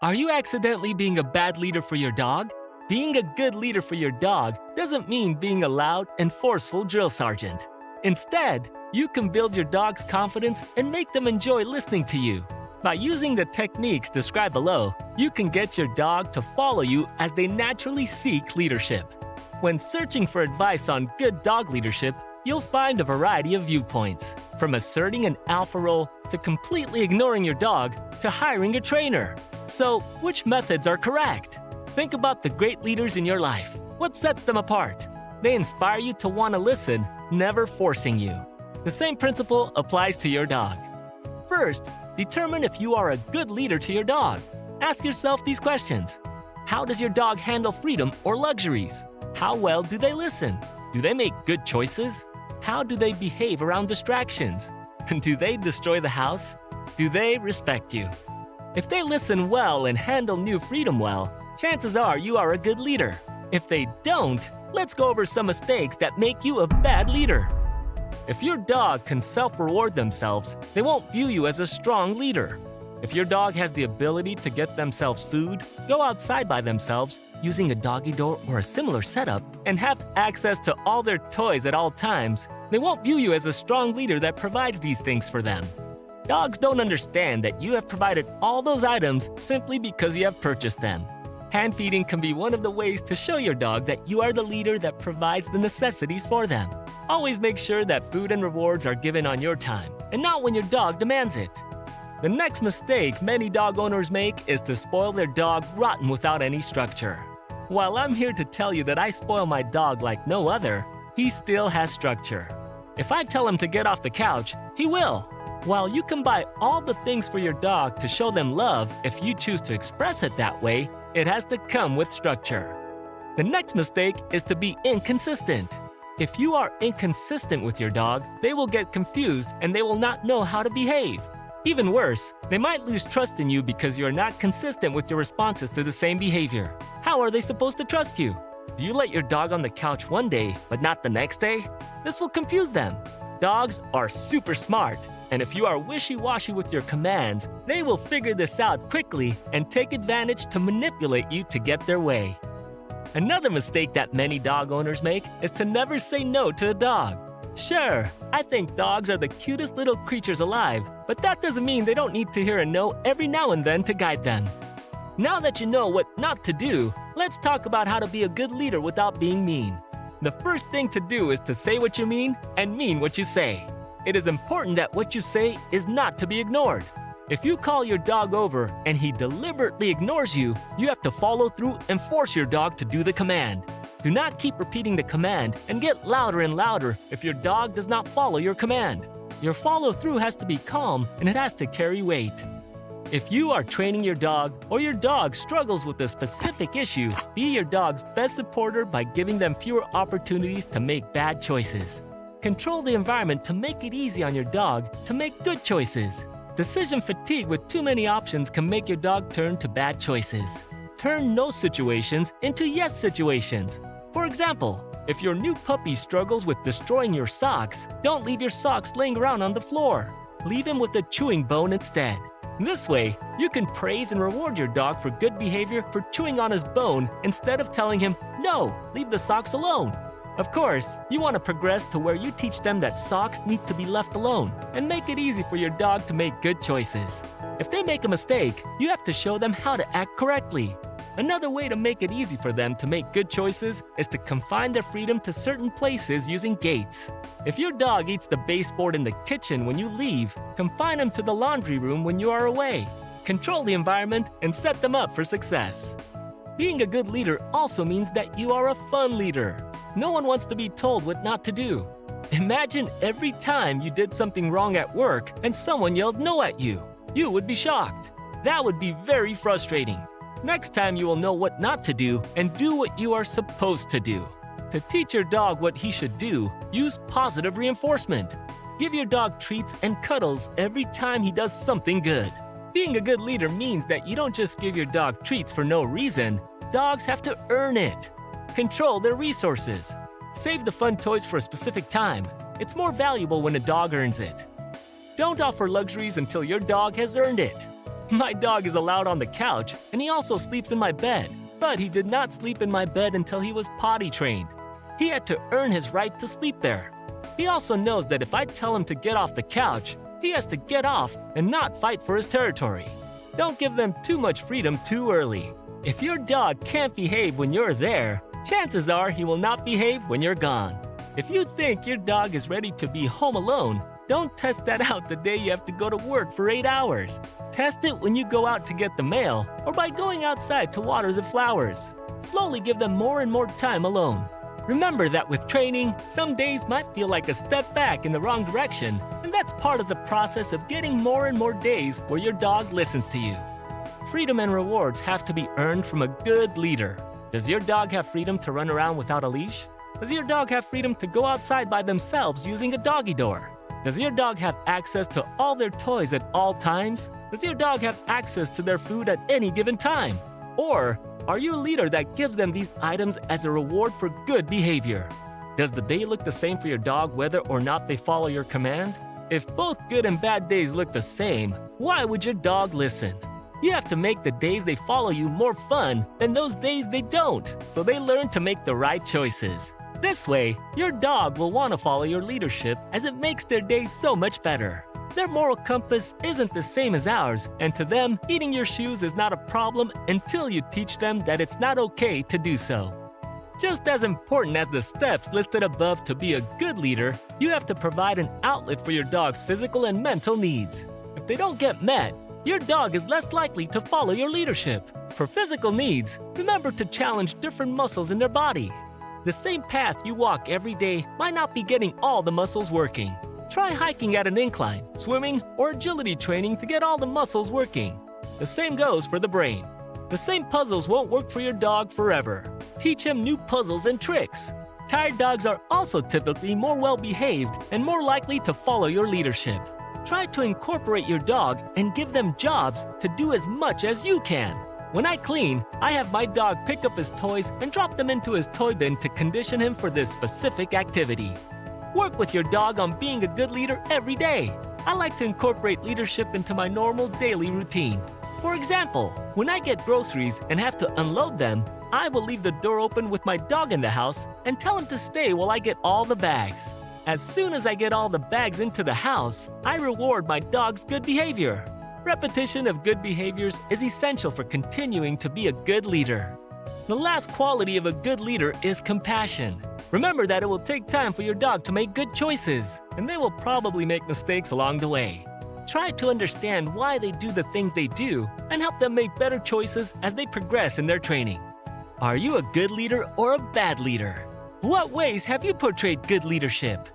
Are you accidentally being a bad leader for your dog? Being a good leader for your dog doesn't mean being a loud and forceful drill sergeant. Instead, you can build your dog's confidence and make them enjoy listening to you. By using the techniques described below, you can get your dog to follow you as they naturally seek leadership. When searching for advice on good dog leadership, you'll find a variety of viewpoints, from asserting an alpha role to completely ignoring your dog to hiring a trainer. So, which methods are correct? Think about the great leaders in your life. What sets them apart? They inspire you to want to listen, never forcing you. The same principle applies to your dog. First, determine if you are a good leader to your dog. Ask yourself these questions. How does your dog handle freedom or luxuries? How well do they listen? Do they make good choices? How do they behave around distractions? Do they destroy the house? Do they respect you? If they listen well and handle new freedom well, chances are you are a good leader. If they don't, let's go over some mistakes that make you a bad leader. If your dog can self-reward themselves, they won't view you as a strong leader. If your dog has the ability to get themselves food, go outside by themselves using a doggy door or a similar setup, and have access to all their toys at all times, they won't view you as a strong leader that provides these things for them. Dogs don't understand that you have provided all those items simply because you have purchased them. Hand feeding can be one of the ways to show your dog that you are the leader that provides the necessities for them. Always make sure that food and rewards are given on your time, and not when your dog demands it. The next mistake many dog owners make is to spoil their dog rotten without any structure. While I'm here to tell you that I spoil my dog like no other, he still has structure. If I tell him to get off the couch, he will. While you can buy all the things for your dog to show them love if you choose to express it that way, it has to come with structure. The next mistake is to be inconsistent. If you are inconsistent with your dog, they will get confused and they will not know how to behave. Even worse, they might lose trust in you because you are not consistent with your responses to the same behavior. How are they supposed to trust you? Do you let your dog on the couch one day, but not the next day? This will confuse them. Dogs are super smart, and if you are wishy-washy with your commands, they will figure this out quickly and take advantage to manipulate you to get their way. Another mistake that many dog owners make is to never say no to a dog. Sure, I think dogs are the cutest little creatures alive, but that doesn't mean they don't need to hear a no every now and then to guide them. Now that you know what not to do, let's talk about how to be a good leader without being mean. The first thing to do is to say what you mean and mean what you say. It is important that what you say is not to be ignored. If you call your dog over and he deliberately ignores you, you have to follow through and force your dog to do the command. Do not keep repeating the command and get louder and louder if your dog does not follow your command. Your follow-through has to be calm and it has to carry weight. If you are training your dog or your dog struggles with a specific issue, be your dog's best supporter by giving them fewer opportunities to make bad choices. Control the environment to make it easy on your dog to make good choices. Decision fatigue with too many options can make your dog turn to bad choices. Turn no situations into yes situations. For example, if your new puppy struggles with destroying your socks, don't leave your socks laying around on the floor. Leave him with a chewing bone instead. This way, you can praise and reward your dog for good behavior for chewing on his bone instead of telling him, "No, leave the socks alone." Of course, you want to progress to where you teach them that socks need to be left alone and make it easy for your dog to make good choices. If they make a mistake, you have to show them how to act correctly. Another way to make it easy for them to make good choices is to confine their freedom to certain places using gates. If your dog eats the baseboard in the kitchen when you leave, confine him to the laundry room when you are away. Control the environment and set them up for success. Being a good leader also means that you are a fun leader. No one wants to be told what not to do. Imagine every time you did something wrong at work and someone yelled no at you. You would be shocked. That would be very frustrating. Next time you will know what not to do and do what you are supposed to do. To teach your dog what he should do, use positive reinforcement. Give your dog treats and cuddles every time he does something good. Being a good leader means that you don't just give your dog treats for no reason. Dogs have to earn it. Control their resources. Save the fun toys for a specific time. It's more valuable when a dog earns it. Don't offer luxuries until your dog has earned it. My dog is allowed on the couch, and he also sleeps in my bed. But he did not sleep in my bed until he was potty trained. He had to earn his right to sleep there. He also knows that if I tell him to get off the couch, he has to get off and not fight for his territory. Don't give them too much freedom too early. If your dog can't behave when you're there, chances are he will not behave when you're gone. If you think your dog is ready to be home alone, don't test that out the day you have to go to work for 8 hours. Test it when you go out to get the mail or by going outside to water the flowers. Slowly give them more and more time alone. Remember that with training, some days might feel like a step back in the wrong direction, and that's part of the process of getting more and more days where your dog listens to you. Freedom and rewards have to be earned from a good leader. Does your dog have freedom to run around without a leash? Does your dog have freedom to go outside by themselves using a doggy door? Does your dog have access to all their toys at all times? Does your dog have access to their food at any given time? Or are you a leader that gives them these items as a reward for good behavior? Does the day look the same for your dog whether or not they follow your command? If both good and bad days look the same, why would your dog listen? You have to make the days they follow you more fun than those days they don't, so they learn to make the right choices. This way, your dog will want to follow your leadership as it makes their days so much better. Their moral compass isn't the same as ours, and to them, eating your shoes is not a problem until you teach them that it's not okay to do so. Just as important as the steps listed above to be a good leader, you have to provide an outlet for your dog's physical and mental needs. If they don't get met, your dog is less likely to follow your leadership. For physical needs, remember to challenge different muscles in their body. The same path you walk every day might not be getting all the muscles working. Try hiking at an incline, swimming, or agility training to get all the muscles working. The same goes for the brain. The same puzzles won't work for your dog forever. Teach him new puzzles and tricks. Tired dogs are also typically more well-behaved and more likely to follow your leadership. Try to incorporate your dog and give them jobs to do as much as you can. When I clean, I have my dog pick up his toys and drop them into his toy bin to condition him for this specific activity. Work with your dog on being a good leader every day. I like to incorporate leadership into my normal daily routine. For example, when I get groceries and have to unload them, I will leave the door open with my dog in the house and tell him to stay while I get all the bags. As soon as I get all the bags into the house, I reward my dog's good behavior. Repetition of good behaviors is essential for continuing to be a good leader. The last quality of a good leader is compassion. Remember that it will take time for your dog to make good choices, and they will probably make mistakes along the way. Try to understand why they do the things they do and help them make better choices as they progress in their training. Are you a good leader or a bad leader? What ways have you portrayed good leadership?